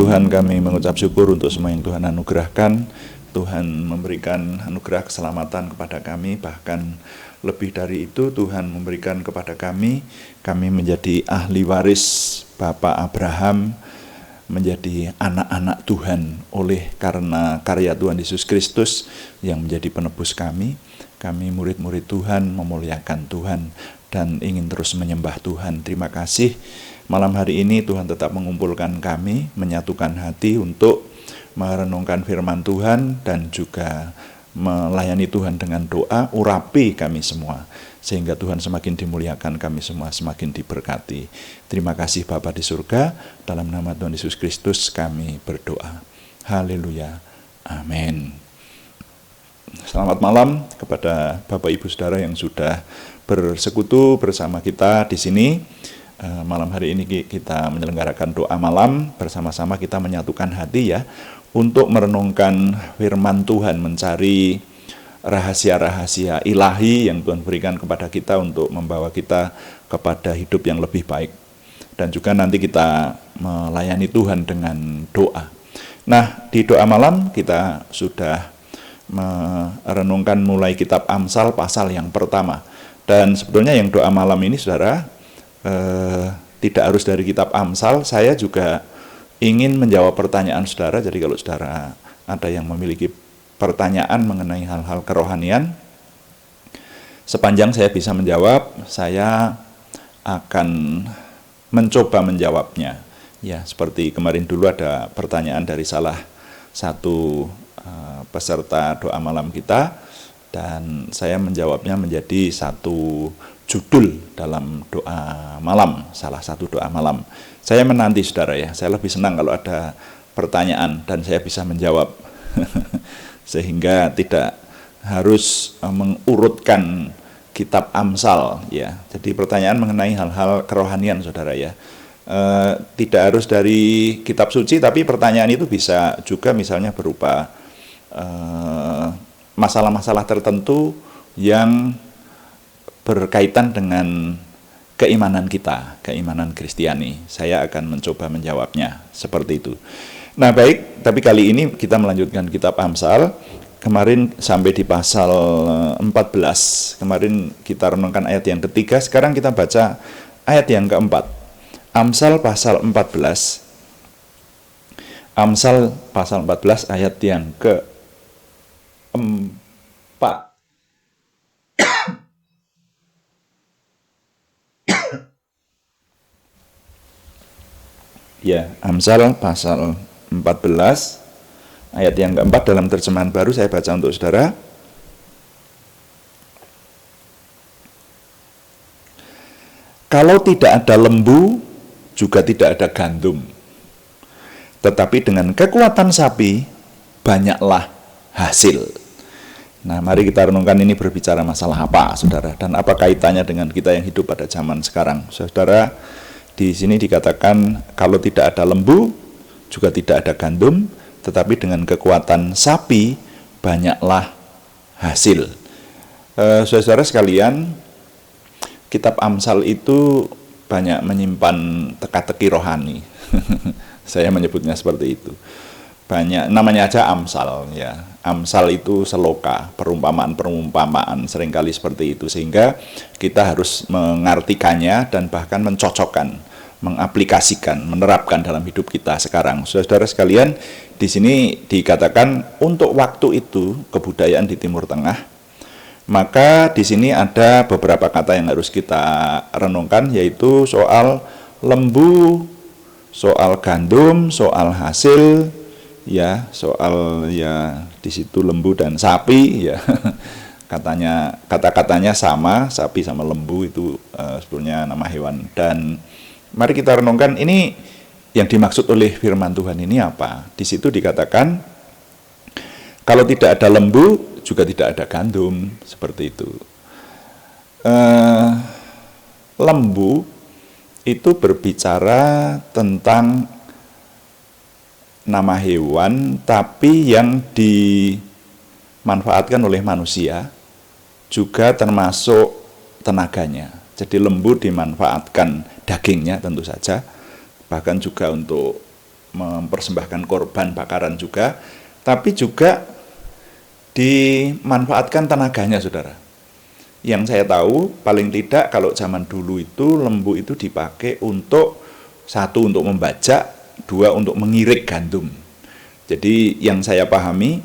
Tuhan, kami mengucap syukur untuk semua yang Tuhan anugerahkan. Tuhan memberikan anugerah keselamatan kepada kami, bahkan lebih dari itu Tuhan memberikan kepada kami menjadi ahli waris Bapak Abraham, menjadi anak-anak Tuhan oleh karena karya Tuhan Yesus Kristus yang menjadi penebus kami. Kami murid-murid Tuhan memuliakan Tuhan dan ingin terus menyembah Tuhan. Terima kasih. Malam hari ini Tuhan tetap mengumpulkan kami, menyatukan hati untuk merenungkan firman Tuhan dan juga melayani Tuhan dengan doa. Urapi kami semua, sehingga Tuhan semakin dimuliakan, kami semua semakin diberkati. Terima kasih Bapa di surga, dalam nama Tuhan Yesus Kristus kami berdoa. Haleluya. Amin. Selamat malam kepada Bapak Ibu Saudara yang sudah bersekutu bersama kita di sini. Malam hari ini kita menyelenggarakan doa malam, bersama-sama kita menyatukan hati ya, untuk merenungkan firman Tuhan, mencari rahasia-rahasia ilahi yang Tuhan berikan kepada kita untuk membawa kita kepada hidup yang lebih baik. Dan juga nanti kita melayani Tuhan dengan doa. Nah, di doa malam kita sudah merenungkan mulai kitab Amsal pasal yang pertama. Dan sebetulnya yang doa malam ini saudara, tidak harus dari kitab Amsal. Saya juga ingin menjawab pertanyaan saudara. Jadi kalau saudara ada yang memiliki pertanyaan mengenai hal-hal kerohanian, sepanjang saya bisa menjawab, saya akan mencoba menjawabnya. Ya, seperti kemarin dulu ada pertanyaan dari salah satu peserta doa malam kita, dan saya menjawabnya menjadi satu judul dalam doa malam, salah satu doa malam. Saya menanti saudara ya, saya lebih senang kalau ada pertanyaan dan saya bisa menjawab. Sehingga tidak harus mengurutkan kitab Amsal ya. Jadi pertanyaan mengenai hal-hal kerohanian saudara ya. Tidak harus dari kitab suci, tapi pertanyaan itu bisa juga misalnya berupa masalah-masalah tertentu yang berkaitan dengan keimanan kita, keimanan Kristiani. Saya akan mencoba menjawabnya seperti itu. Nah baik, tapi kali ini kita melanjutkan kitab Amsal. Kemarin sampai di pasal 14. Kemarin kita renungkan ayat yang ketiga, sekarang kita baca ayat yang keempat. Amsal pasal 14. Amsal pasal 14 ayat yang keempat. Ya, Amsal pasal 14 ayat yang keempat dalam terjemahan baru, saya baca untuk saudara. Kalau tidak ada lembu, juga tidak ada gandum. Tetapi dengan kekuatan sapi, banyaklah hasil. Nah, mari kita renungkan ini berbicara masalah apa, saudara, dan apa kaitannya dengan kita yang hidup pada zaman sekarang. Saudara, di sini dikatakan kalau tidak ada lembu, juga tidak ada gandum, tetapi dengan kekuatan sapi, banyaklah hasil. Saudara sekalian, kitab Amsal itu banyak menyimpan teka-teki rohani. Saya menyebutnya seperti itu. Banyak, namanya aja Amsal ya. Amsal itu seloka, perumpamaan-perumpamaan seringkali seperti itu, sehingga kita harus mengartikannya dan bahkan mencocokkan, mengaplikasikan, menerapkan dalam hidup kita sekarang. Saudara sekalian, di sini dikatakan untuk waktu itu kebudayaan di Timur Tengah, maka di sini ada beberapa kata yang harus kita renungkan, yaitu soal lembu, soal gandum, soal hasil, ya, soal ya di situ lembu dan sapi ya. Kata-katanya sama, sapi sama lembu itu sebetulnya nama hewan. Dan mari kita renungkan ini yang dimaksud oleh firman Tuhan ini apa. Di situ dikatakan kalau tidak ada lembu juga tidak ada gandum, seperti itu. Lembu itu berbicara tentang nama hewan, tapi yang dimanfaatkan oleh manusia juga termasuk tenaganya. Jadi lembu dimanfaatkan dagingnya tentu saja, bahkan juga untuk mempersembahkan korban bakaran juga, tapi juga dimanfaatkan tenaganya, saudara. Yang saya tahu, paling tidak kalau zaman dulu itu lembu itu dipakai untuk, satu untuk membajak, dua untuk mengirik gandum. Jadi yang saya pahami,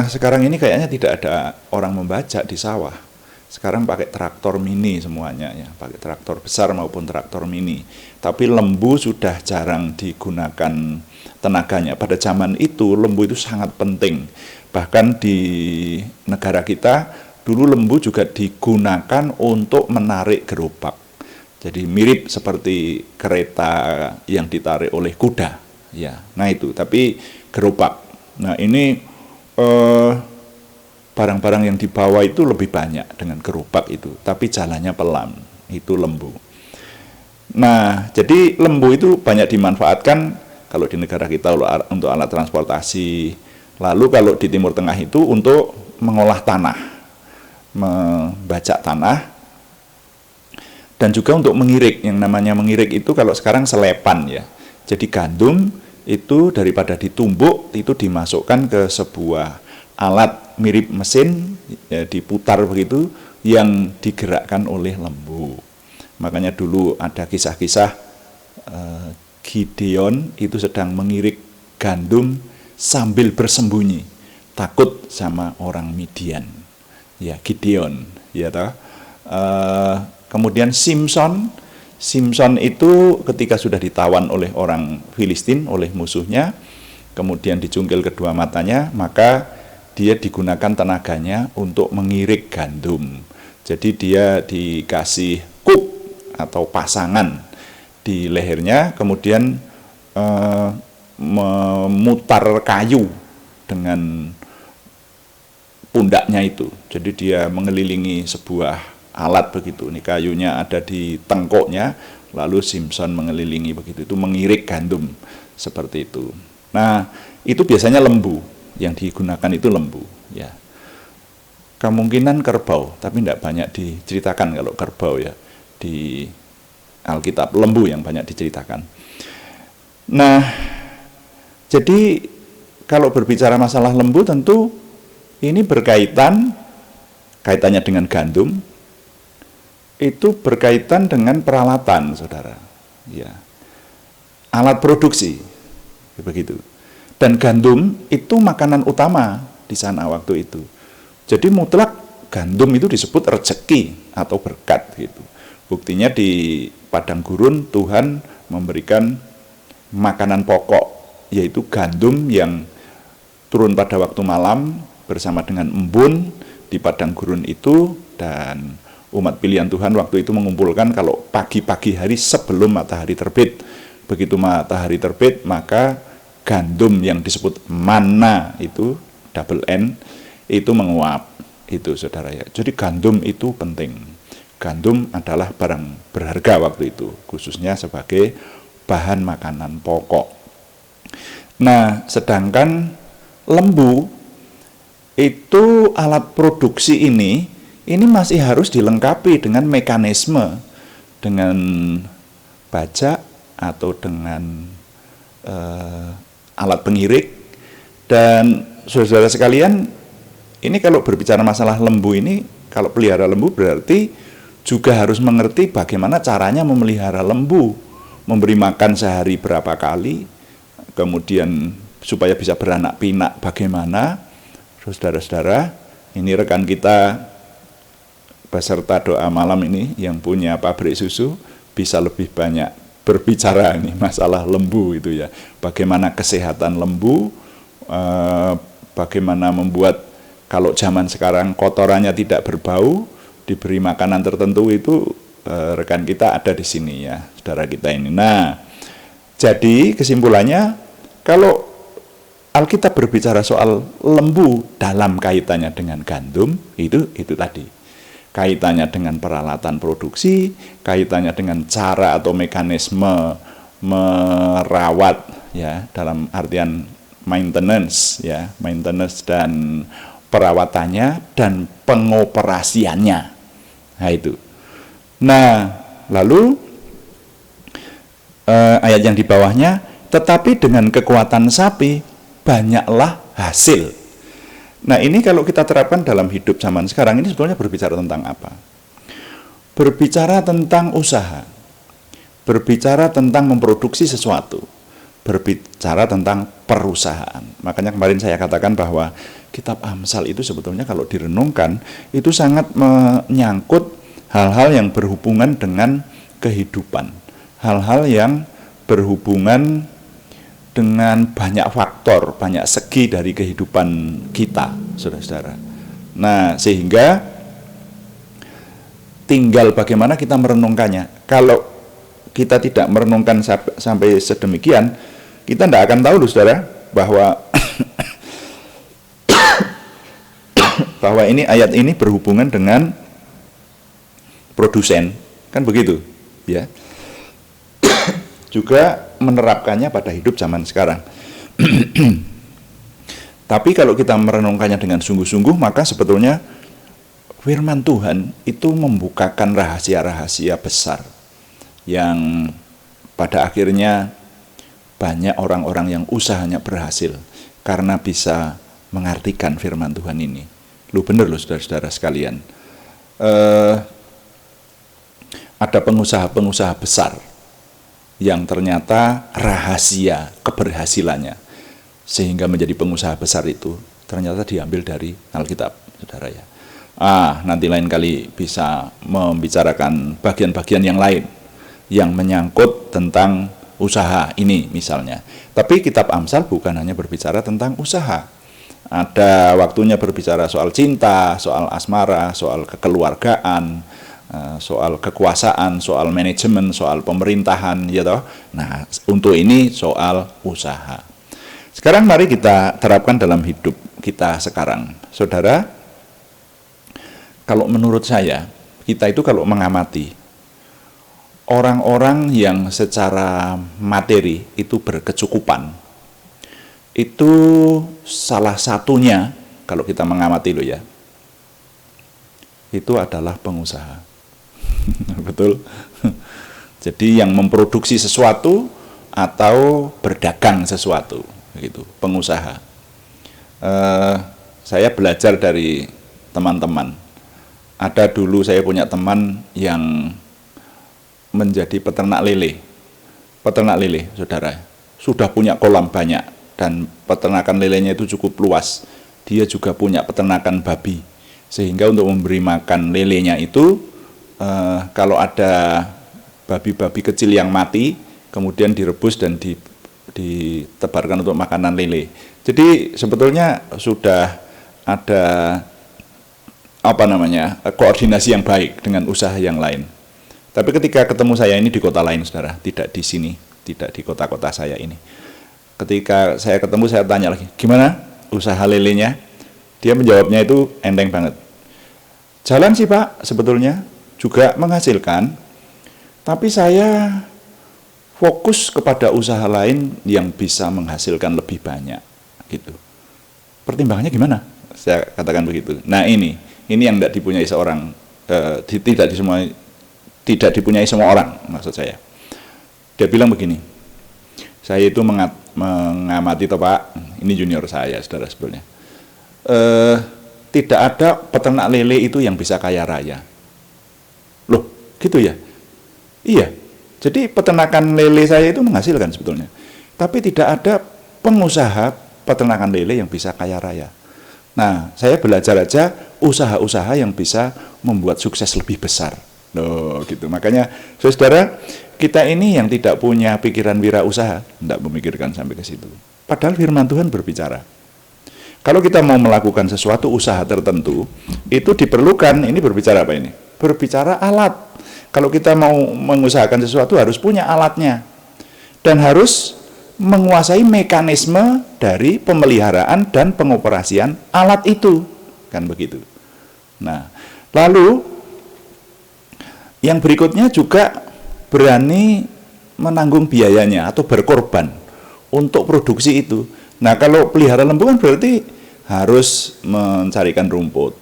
sekarang ini kayaknya tidak ada orang membajak di sawah. Sekarang pakai traktor mini semuanya ya, pakai traktor besar maupun traktor mini. Tapi lembu sudah jarang digunakan tenaganya. Pada zaman itu lembu itu sangat penting. Bahkan di negara kita dulu lembu juga digunakan untuk menarik gerobak. Jadi mirip seperti kereta yang ditarik oleh kuda. Ya, nah itu. Tapi gerobak. Nah ini barang-barang yang dibawa itu lebih banyak dengan gerobak itu, tapi jalannya pelan, itu lembu. Nah, jadi lembu itu banyak dimanfaatkan kalau di negara kita untuk alat transportasi. Lalu kalau di Timur Tengah itu untuk mengolah tanah, membajak tanah, dan juga untuk mengirik. Yang namanya mengirik itu kalau sekarang selepan ya. Jadi gandum itu daripada ditumbuk itu dimasukkan ke sebuah alat mirip mesin ya, diputar begitu yang digerakkan oleh lembu. Makanya dulu ada kisah-kisah Gideon itu sedang mengirik gandum sambil bersembunyi, takut sama orang Midian. Ya, Gideon, ya toh. Kemudian Simson itu ketika sudah ditawan oleh orang Filistin, oleh musuhnya, kemudian dicungkil kedua matanya, maka dia digunakan tenaganya untuk mengirik gandum. Jadi dia dikasih kup atau pasangan di lehernya, kemudian memutar kayu dengan pundaknya itu. Jadi dia mengelilingi sebuah alat begitu. Ini kayunya ada di tengkoknya, lalu Simson mengelilingi begitu. Itu mengirik gandum seperti itu. Nah, itu biasanya lembu. Yang digunakan itu lembu ya. Kemungkinan kerbau, tapi tidak banyak diceritakan kalau kerbau ya di Alkitab. Lembu yang banyak diceritakan. Nah, jadi kalau berbicara masalah lembu tentu ini kaitannya dengan gandum, itu berkaitan dengan peralatan, saudara ya, alat produksi begitu. Dan gandum itu makanan utama di sana waktu itu. Jadi mutlak gandum itu disebut rezeki atau berkat gitu. Buktinya di padang gurun Tuhan memberikan makanan pokok, yaitu gandum yang turun pada waktu malam bersama dengan embun di padang gurun itu. Dan umat pilihan Tuhan waktu itu mengumpulkan kalau pagi-pagi hari sebelum matahari terbit. Begitu matahari terbit maka gandum yang disebut manna itu double N itu menguap itu, saudara ya. Jadi gandum itu penting. Gandum adalah barang berharga waktu itu, khususnya sebagai bahan makanan pokok. Nah, sedangkan lembu itu alat produksi ini masih harus dilengkapi dengan mekanisme, dengan bajak atau dengan alat pengirik. Dan saudara sekalian, ini kalau berbicara masalah lembu ini, kalau pelihara lembu berarti juga harus mengerti bagaimana caranya memelihara lembu, memberi makan sehari berapa kali, kemudian supaya bisa beranak pinak bagaimana. Saudara-saudara, ini rekan kita beserta doa malam ini yang punya pabrik susu bisa lebih banyak berbicara ini masalah lembu itu ya, bagaimana kesehatan lembu, bagaimana membuat kalau zaman sekarang kotorannya tidak berbau, diberi makanan tertentu itu rekan kita ada di sini ya, saudara kita ini. Nah, jadi kesimpulannya kalau Alkitab berbicara soal lembu dalam kaitannya dengan gandum itu tadi. Kaitannya dengan peralatan produksi, kaitannya dengan cara atau mekanisme merawat ya, dalam artian maintenance ya, maintenance dan perawatannya dan pengoperasiannya. Nah itu. Nah, lalu ayat yang di bawahnya, tetapi dengan kekuatan sapi banyaklah hasil. Nah, ini kalau kita terapkan dalam hidup zaman sekarang ini sebetulnya berbicara tentang apa? Berbicara tentang usaha, berbicara tentang memproduksi sesuatu, berbicara tentang perusahaan. Makanya kemarin saya katakan bahwa kitab Amsal itu sebetulnya kalau direnungkan itu sangat menyangkut hal-hal yang berhubungan dengan kehidupan, hal-hal yang berhubungan dengan banyak faktor, banyak segi dari kehidupan kita, saudara-saudara. Nah, sehingga tinggal bagaimana kita merenungkannya. Kalau kita tidak merenungkan sampai sedemikian, kita tidak akan tahu, saudara, bahwa bahwa ini ayat ini berhubungan dengan produsen, kan begitu, ya. Juga menerapkannya pada hidup zaman sekarang. Tapi kalau kita merenungkannya dengan sungguh-sungguh, maka sebetulnya firman Tuhan itu membukakan rahasia-rahasia besar yang pada akhirnya banyak orang-orang yang usahanya berhasil karena bisa mengartikan firman Tuhan ini. Lu bener loh saudara-saudara sekalian. Ada pengusaha-pengusaha besar yang ternyata rahasia keberhasilannya sehingga menjadi pengusaha besar itu ternyata diambil dari Alkitab, saudara ya. Nanti lain kali bisa membicarakan bagian-bagian yang lain yang menyangkut tentang usaha ini misalnya. Tapi kitab Amsal bukan hanya berbicara tentang usaha. Ada waktunya berbicara soal cinta, soal asmara, soal kekeluargaan, soal kekuasaan, soal manajemen, soal pemerintahan, ya toh. Nah, untuk ini soal usaha. Sekarang mari kita terapkan dalam hidup kita sekarang. Saudara, kalau menurut saya, kita itu kalau mengamati orang-orang yang secara materi itu berkecukupan, itu salah satunya, kalau kita mengamati loh ya, itu adalah pengusaha. Betul. Jadi yang memproduksi sesuatu atau berdagang sesuatu, gitu, pengusaha. Saya belajar dari teman-teman. Ada dulu saya punya teman yang menjadi peternak lele. Peternak lele, saudara. Sudah punya kolam banyak dan peternakan lelenya itu cukup luas. Dia juga punya peternakan babi. Sehingga untuk memberi makan lelenya itu kalau ada babi-babi kecil yang mati, kemudian direbus dan ditebarkan untuk makanan lele. Jadi sebetulnya sudah ada koordinasi yang baik dengan usaha yang lain. Tapi ketika ketemu saya ini di kota lain, saudara, tidak di sini, tidak di kota-kota saya ini. Ketika saya ketemu, saya tanya lagi, gimana usaha lelenya? Dia menjawabnya itu enteng banget. Jalan sih Pak, sebetulnya juga menghasilkan, tapi saya fokus kepada usaha lain yang bisa menghasilkan lebih banyak, gitu. Pertimbangannya gimana? Saya katakan begitu. Nah ini yang tidak dipunyai seorang, tidak dipunyai semua orang, maksud saya. Dia bilang begini, saya itu mengamati toh Pak, ini junior saya, saudara sebetulnya. Tidak ada peternak lele itu yang bisa kaya raya. Loh, gitu ya? Iya. Jadi peternakan lele saya itu menghasilkan sebetulnya. Tapi tidak ada pengusaha peternakan lele yang bisa kaya raya. Nah, saya belajar aja usaha-usaha yang bisa membuat sukses lebih besar. Loh, gitu. Makanya, saudara, kita ini yang tidak punya pikiran wirausaha, tidak memikirkan sampai ke situ. Padahal firman Tuhan berbicara. Kalau kita mau melakukan sesuatu usaha tertentu, itu diperlukan, ini berbicara apa ini? Berbicara alat. Kalau kita mau mengusahakan sesuatu harus punya alatnya. Dan harus menguasai mekanisme dari pemeliharaan dan pengoperasian alat itu. Kan begitu. Nah, lalu yang berikutnya juga berani menanggung biayanya atau berkorban untuk produksi itu. Nah, kalau pelihara lembu kan berarti harus mencarikan rumput.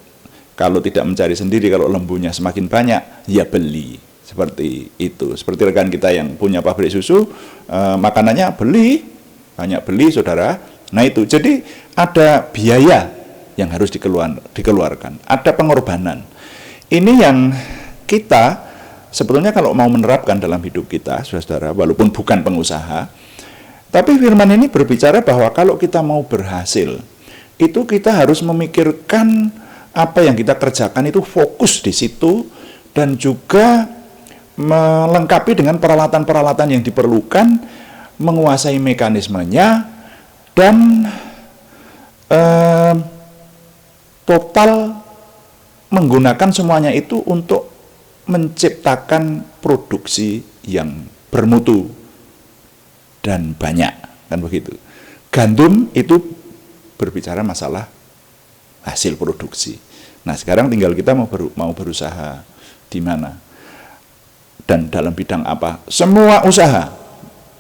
Kalau tidak mencari sendiri, kalau lembunya semakin banyak, ya beli. seperti itu. Seperti rekan kita yang punya pabrik susu, makanannya banyak beli saudara. Nah itu, jadi ada biaya yang harus dikeluarkan, ada pengorbanan. Ini yang kita sebetulnya kalau mau menerapkan dalam hidup kita, saudara, walaupun bukan pengusaha, tapi firman ini berbicara bahwa kalau kita mau berhasil, itu kita harus memikirkan apa yang kita kerjakan itu fokus di situ, dan juga melengkapi dengan peralatan-peralatan yang diperlukan, menguasai mekanismenya, dan total menggunakan semuanya itu untuk menciptakan produksi yang bermutu dan banyak, kan begitu. Gandum itu berbicara masalah hasil produksi. Nah, sekarang tinggal kita mau berusaha di mana dan dalam bidang apa. Semua usaha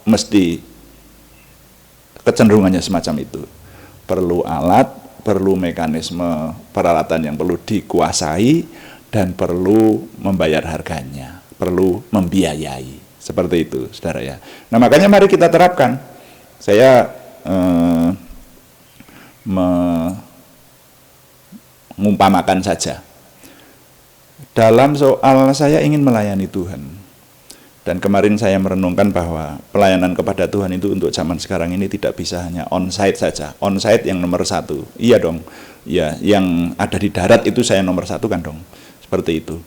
mesti kecenderungannya semacam itu. Perlu alat, perlu mekanisme peralatan yang perlu dikuasai, dan perlu membayar harganya, perlu membiayai. Seperti itu, saudara ya. Nah, makanya mari kita terapkan. Saya mengumpamakan saja. Dalam soal saya ingin melayani Tuhan. Dan kemarin saya merenungkan bahwa pelayanan kepada Tuhan itu untuk zaman sekarang ini tidak bisa hanya on-site saja. On-site yang nomor 1. Iya dong. Ya, yang ada di darat itu saya nomor 1 kan dong. Seperti itu.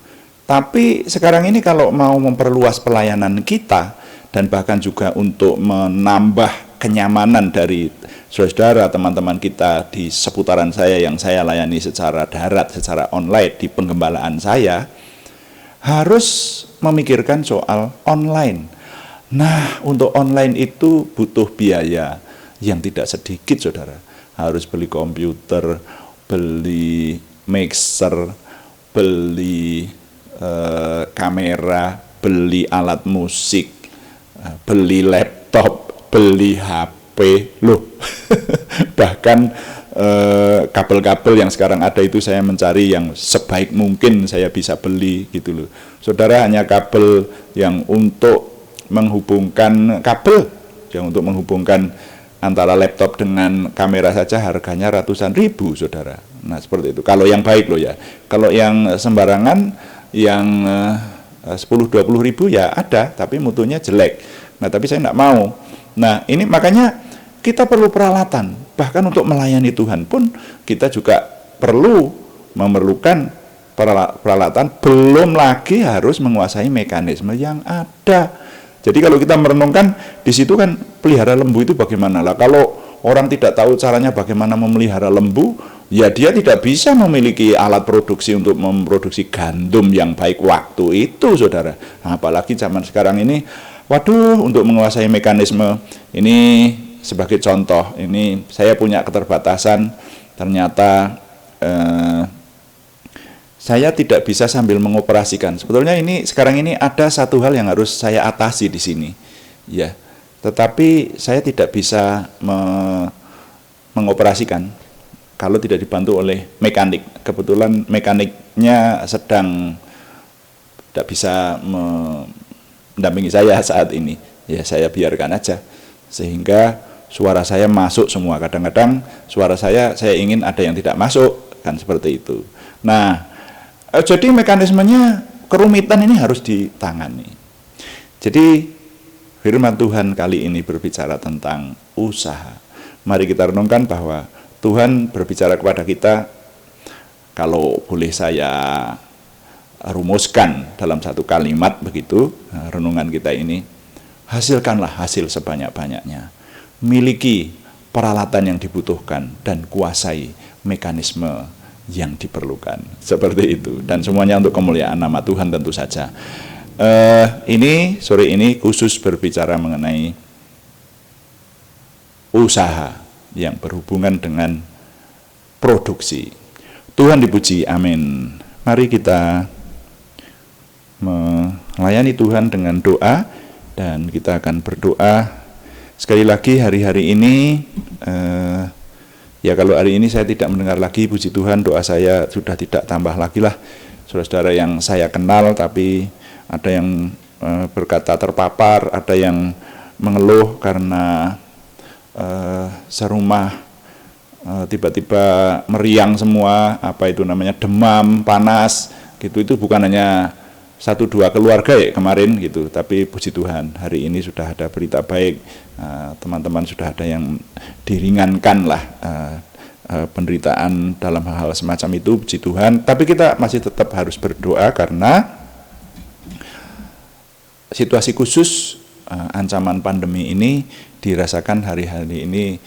Tapi sekarang ini kalau mau memperluas pelayanan kita, dan bahkan juga untuk menambah kenyamanan dari saudara, teman-teman kita di seputaran saya yang saya layani secara darat, secara online di penggembalaan saya, harus memikirkan soal online. Nah, untuk online itu butuh biaya yang tidak sedikit, saudara. Harus beli komputer, beli mixer, beli kamera, beli alat musik, beli laptop, beli HP, loh. Bahkan kabel-kabel yang sekarang ada itu saya mencari yang sebaik mungkin saya bisa beli gitu loh. Saudara, hanya kabel yang untuk menghubungkan antara laptop dengan kamera saja harganya ratusan ribu, saudara. Nah, seperti itu. Kalau yang baik loh ya. Kalau yang sembarangan, yang 10-20 ribu ya ada, tapi mutunya jelek. Nah, tapi saya tidak mau. Nah, ini makanya kita perlu peralatan. Bahkan untuk melayani Tuhan pun kita juga memerlukan peralatan, belum lagi harus menguasai mekanisme yang ada. Jadi kalau kita merenungkan di situ kan pelihara lembu itu bagaimana lah. Kalau orang tidak tahu caranya bagaimana memelihara lembu, ya dia tidak bisa memiliki alat produksi untuk memproduksi gandum yang baik waktu itu, saudara. Nah, apalagi zaman sekarang ini, waduh, untuk menguasai mekanisme ini. Sebagai contoh, ini saya punya keterbatasan, ternyata saya tidak bisa sambil mengoperasikan. Sebetulnya ini sekarang ini ada satu hal yang harus saya atasi di sini, ya. Tetapi saya tidak bisa mengoperasikan kalau tidak dibantu oleh mekanik. Kebetulan mekaniknya sedang tidak bisa mendampingi saya saat ini. Ya, saya biarkan aja sehingga suara saya masuk semua. Kadang-kadang suara saya ingin ada yang tidak masuk, kan seperti itu. Nah, jadi mekanismenya kerumitan ini harus ditangani. Jadi firman Tuhan kali ini berbicara tentang usaha. Mari kita renungkan bahwa Tuhan berbicara kepada kita, kalau boleh saya rumuskan dalam satu kalimat begitu, renungan kita ini, hasilkanlah hasil sebanyak-banyaknya. Miliki peralatan yang dibutuhkan dan kuasai mekanisme yang diperlukan. Seperti itu. Dan semuanya untuk kemuliaan nama Tuhan tentu saja. Ini sore ini khusus berbicara mengenai usaha yang berhubungan dengan produksi. Tuhan dipuji, amin. Mari kita melayani Tuhan dengan doa, dan kita akan berdoa. Sekali lagi hari-hari ini, ya kalau hari ini saya tidak mendengar lagi, puji Tuhan, doa saya sudah tidak tambah lagi lah. Saudara-saudara yang saya kenal tapi ada yang berkata terpapar, ada yang mengeluh karena serumah tiba-tiba meriang semua, apa itu namanya, demam, panas, gitu. Itu bukan hanya 1-2 keluarga ya kemarin gitu, tapi puji Tuhan hari ini sudah ada berita baik, teman-teman sudah ada yang diringankan lah penderitaan dalam hal-hal semacam itu, puji Tuhan. Tapi kita masih tetap harus berdoa karena situasi khusus ancaman pandemi ini dirasakan hari-hari ini.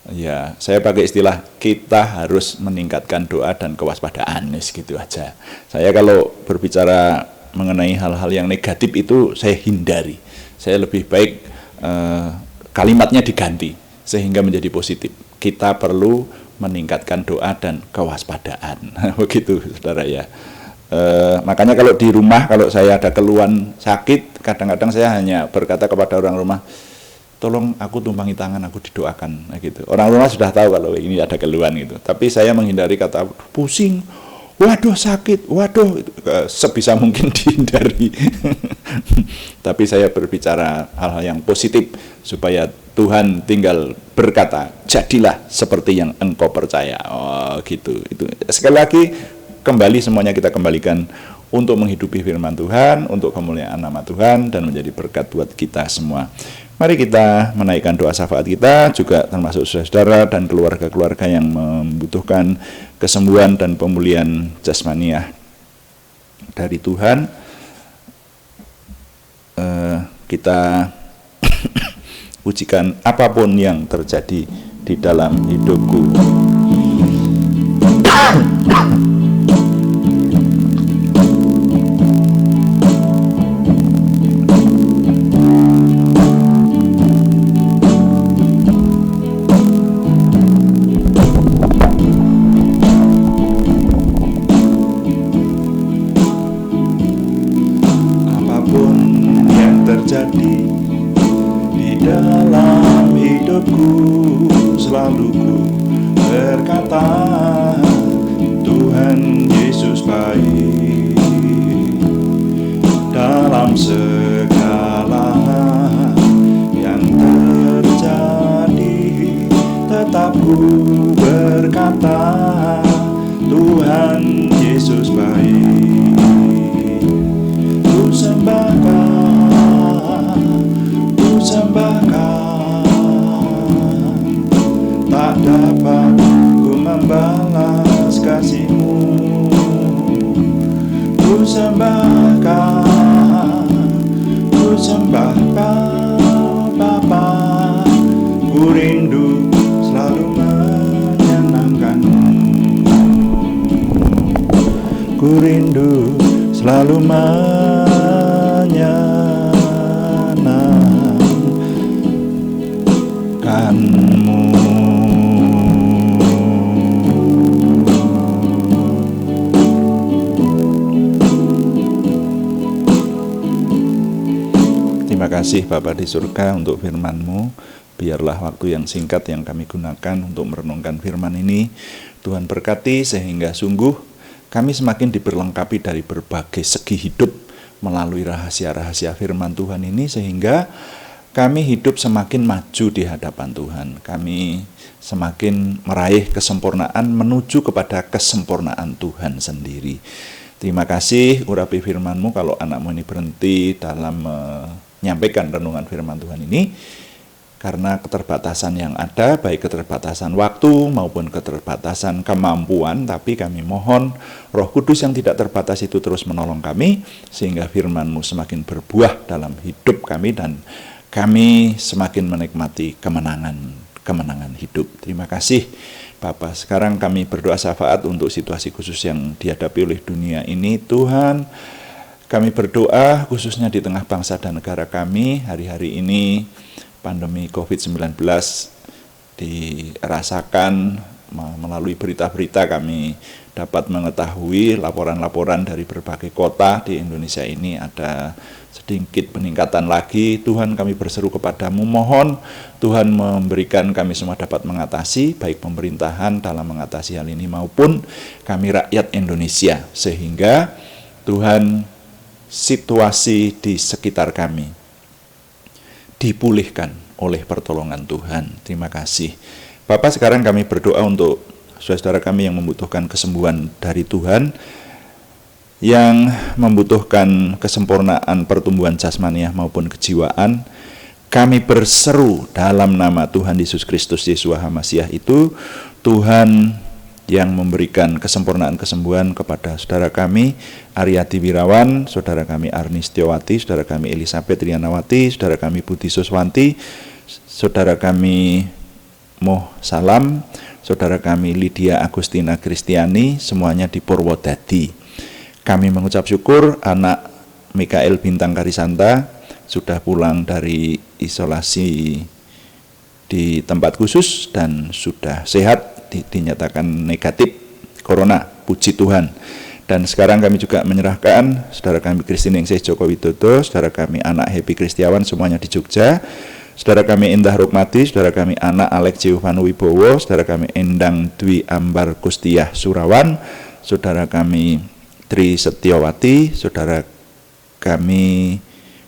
Ya, saya pakai istilah kita harus meningkatkan doa dan kewaspadaan, gitu aja. Saya kalau berbicara mengenai hal-hal yang negatif itu saya hindari. Saya lebih baik kalimatnya diganti sehingga menjadi positif. Kita perlu meningkatkan doa dan kewaspadaan. Begitu, saudara ya. Makanya kalau di rumah, kalau saya ada keluhan sakit, kadang-kadang saya hanya berkata kepada orang rumah, tolong aku tumpangi tangan, aku didoakan, gitu. Orang rumah sudah tahu kalau ini ada keluhan gitu. Tapi saya menghindari kata pusing, waduh sakit, waduh, sebisa mungkin dihindari. Tapi saya berbicara hal-hal yang positif supaya Tuhan tinggal berkata, jadilah seperti yang engkau percaya. Oh, gitu. Itu sekali lagi, kembali semuanya kita kembalikan untuk menghidupi firman Tuhan, untuk kemuliaan nama Tuhan, dan menjadi berkat buat kita semua. Mari kita menaikkan doa syafaat kita, juga termasuk saudara dan keluarga-keluarga yang membutuhkan kesembuhan dan pemulihan jasmaniah dari Tuhan. Kita pujikan apapun yang terjadi di dalam hidupku. Selalu ku berkata, Tuhan Yesus baik. Dalam segala yang terjadi, tetap ku berkata, Tuhan Yesus baik. Ku sembahkan, ku sembahkan, tak dapat ku membalas kasih-Mu. Ku sembahkan, ku sembahkan Bapa. Ku rindu selalu menyenangkan-Mu. Ku rindu selalu menyenangkan-Mu. Terima kasih Bapa di surga untuk firman-Mu. Biarlah waktu yang singkat yang kami gunakan untuk merenungkan firman ini, Tuhan berkati sehingga sungguh kami semakin diperlengkapi dari berbagai segi hidup melalui rahasia-rahasia firman Tuhan ini, sehingga kami hidup semakin maju di hadapan Tuhan. Kami semakin meraih kesempurnaan menuju kepada kesempurnaan Tuhan sendiri. Terima kasih urapi firman-Mu. Kalau anak-Mu ini berhenti dalam menyampaikan renungan firman Tuhan ini, karena keterbatasan yang ada, baik keterbatasan waktu maupun keterbatasan kemampuan, tapi kami mohon Roh Kudus yang tidak terbatas itu terus menolong kami, sehingga firman-Mu semakin berbuah dalam hidup kami, dan kami semakin menikmati kemenangan hidup. Terima kasih Bapa. Sekarang kami berdoa syafaat untuk situasi khusus yang dihadapi oleh dunia ini. Tuhan, kami berdoa khususnya di tengah bangsa dan negara kami hari-hari ini. Pandemi COVID-19 dirasakan melalui berita-berita, kami dapat mengetahui laporan-laporan dari berbagai kota di Indonesia ini ada sedikit peningkatan lagi. Tuhan, kami berseru kepadamu, mohon Tuhan memberikan kami semua dapat mengatasi, baik pemerintahan dalam mengatasi hal ini maupun kami rakyat Indonesia, sehingga Tuhan situasi di sekitar kami dipulihkan oleh pertolongan Tuhan. Terima kasih. Bapak, sekarang kami berdoa untuk saudara kami yang membutuhkan kesembuhan dari Tuhan, yang membutuhkan kesempurnaan pertumbuhan jasmaniah maupun kejiwaan. Kami berseru dalam nama Tuhan Yesus Kristus Yeshua HaMasiah itu, Tuhan yang memberikan kesempurnaan kesembuhan kepada saudara kami Aryati Wirawan, saudara kami Arni Setiawati, saudara kami Elisabeth Rianawati, saudara kami Budi Suswanti, saudara kami Moh Salam, saudara kami Lydia Agustina Kristiani, semuanya di Purwodadi. Kami mengucap syukur anak Mikael Bintang Karisanta sudah pulang dari isolasi di tempat khusus dan sudah sehat, dinyatakan negatif corona, puji Tuhan. Dan sekarang kami juga menyerahkan saudara kami Kristiningsih Joko Widodo, saudara kami anak Happy Kristiawan semuanya di Jogja, saudara kami Indah Rukmati, saudara kami anak Alex Giovanni Wibowo, saudara kami Endang Dwi Ambar Kustiah Surawan, saudara kami Tri Setiawati, saudara kami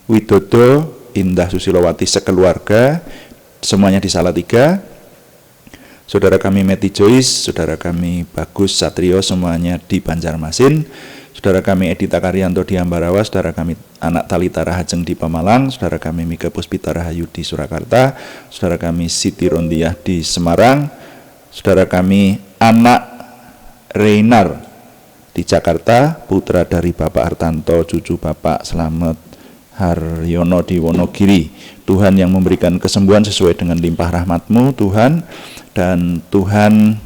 Widodo Indah Susilowati sekeluarga, semuanya di Salatiga, saudara kami Meti Joyce, saudara kami Bagus Satrio, semuanya di Banjarmasin, saudara kami Edita Karyanto di Ambarawa, saudara kami anak Talita Rahajeng di Pemalang, saudara kami Mika Puspita Rahayu di Surakarta, saudara kami Siti Rondiah di Semarang, saudara kami anak Reinar di Jakarta, putra dari Bapak Artanto, cucu Bapak Slamet Haryono di Wonogiri. Tuhan yang memberikan kesembuhan sesuai dengan limpah rahmat-Mu Tuhan, dan Tuhan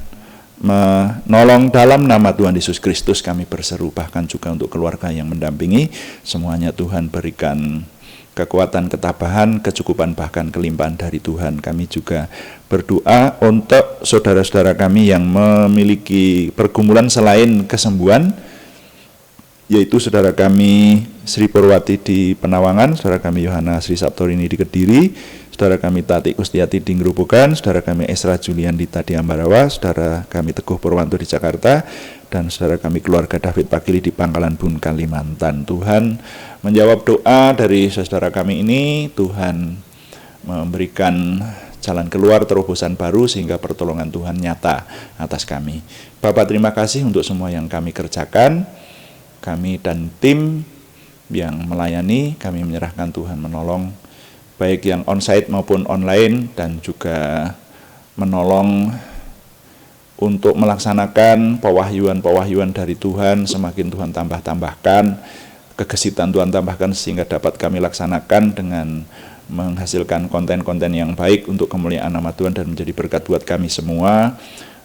menolong dalam nama Tuhan Yesus Kristus kami berseru, bahkan juga untuk keluarga yang mendampingi, semuanya Tuhan berikan kekuatan, ketabahan, kecukupan, bahkan kelimpahan dari Tuhan. Kami juga berdoa untuk saudara-saudara kami yang memiliki pergumulan selain kesembuhan, yaitu saudara kami Sri Purwati di Penawangan, saudara kami Yohana Sri Saptorini di Kediri, saudara kami Tati Kustiati di Ngerubukan, saudara kami Esra Julian di Ambarawa, saudara kami Teguh Purwanto di Jakarta, dan saudara kami keluarga David Pakili di Pangkalan Bun, Kalimantan. Tuhan menjawab doa dari saudara kami ini, Tuhan memberikan jalan keluar, terobosan baru, sehingga pertolongan Tuhan nyata atas kami. Bapak, terima kasih untuk semua yang kami kerjakan. Kami dan tim yang melayani, kami menyerahkan Tuhan menolong, baik yang onsite maupun online, dan juga menolong untuk melaksanakan pewahyuan-pewahyuan dari Tuhan. Semakin Tuhan tambahkan, kegesitan Tuhan tambahkan, sehingga dapat kami laksanakan dengan menghasilkan konten-konten yang baik untuk kemuliaan nama Tuhan dan menjadi berkat buat kami semua.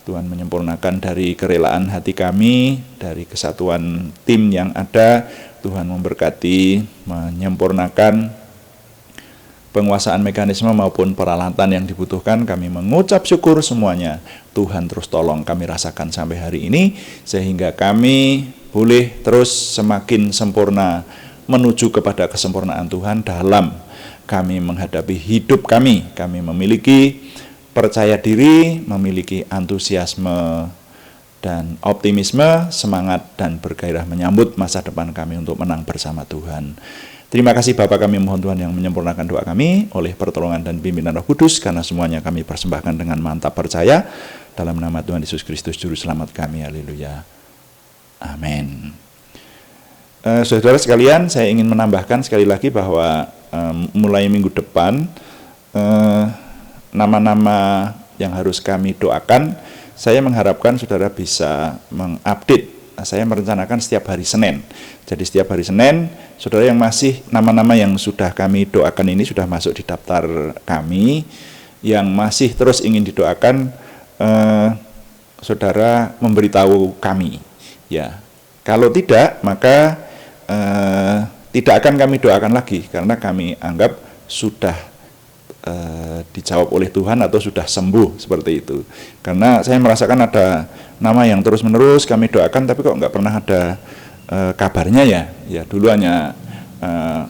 Tuhan menyempurnakan dari kerelaan hati kami, dari kesatuan tim yang ada. Tuhan memberkati, menyempurnakan penguasaan mekanisme maupun peralatan yang dibutuhkan. Kami mengucap syukur semuanya. Tuhan terus tolong kami rasakan sampai hari ini, sehingga kami boleh terus semakin sempurna menuju kepada kesempurnaan Tuhan dalam kami menghadapi hidup kami. Kami memiliki percaya diri, memiliki antusiasme dan optimisme, semangat dan bergairah menyambut masa depan kami untuk menang bersama Tuhan. Terima kasih Bapa kami, mohon Tuhan yang menyempurnakan doa kami oleh pertolongan dan pimpinan Roh Kudus, karena semuanya kami persembahkan dengan mantap percaya dalam nama Tuhan Yesus Kristus Juru Selamat kami. Haleluya. Amin. Saudara sekalian, saya ingin menambahkan sekali lagi bahwa mulai minggu depan nama-nama yang harus kami doakan, saya mengharapkan saudara bisa mengupdate. Saya merencanakan setiap hari Senin. Jadi setiap hari Senin, saudara yang masih nama-nama yang sudah kami doakan ini sudah masuk di daftar kami, yang masih terus ingin didoakan, saudara memberitahu kami. Ya, kalau tidak, maka tidak akan kami doakan lagi, karena kami anggap sudah dijawab oleh Tuhan atau sudah sembuh, seperti itu. Karena saya merasakan ada nama yang terus-menerus kami doakan, tapi kok nggak pernah ada kabarnya ya. Ya, dulu hanya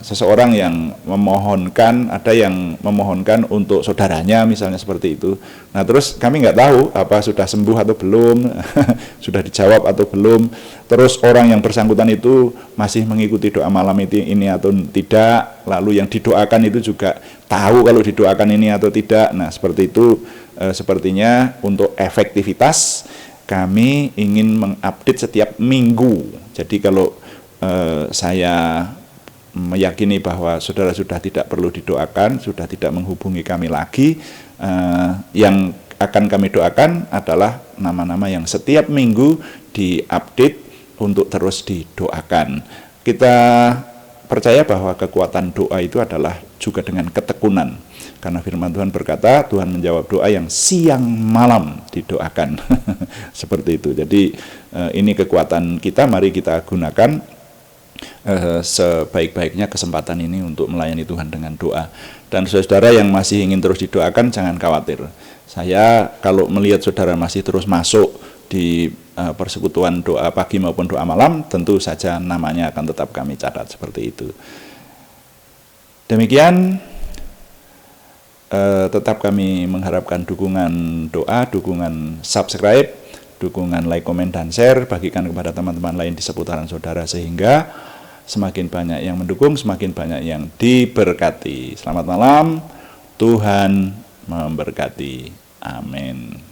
seseorang yang memohonkan, ada yang memohonkan untuk saudaranya misalnya seperti itu. Nah terus kami nggak tahu apa sudah sembuh atau belum, sudah dijawab atau belum. Terus orang yang bersangkutan itu masih mengikuti doa malam ini atau tidak. Lalu yang didoakan itu juga tahu kalau didoakan ini atau tidak. Nah seperti itu, sepertinya untuk efektivitas kami ingin mengupdate setiap minggu. Jadi kalau saya meyakini bahwa saudara sudah tidak perlu didoakan, sudah tidak menghubungi kami lagi, yang akan kami doakan adalah nama-nama yang setiap minggu diupdate untuk terus didoakan. Kita percaya bahwa kekuatan doa itu adalah juga dengan ketekunan, karena firman Tuhan berkata Tuhan menjawab doa yang siang malam didoakan. Seperti itu. Jadi ini kekuatan kita, mari kita gunakan sebaik-baiknya kesempatan ini untuk melayani Tuhan dengan doa. Dan saudara yang masih ingin terus didoakan, jangan khawatir. Saya kalau melihat saudara masih terus masuk di persekutuan doa pagi maupun doa malam, tentu saja namanya akan tetap kami catat seperti itu. Demikian, tetap kami mengharapkan dukungan doa, dukungan subscribe, dukungan like, komen, dan share, bagikan kepada teman-teman lain di seputaran saudara, sehingga semakin banyak yang mendukung, semakin banyak yang diberkati. Selamat malam, Tuhan memberkati. Amin.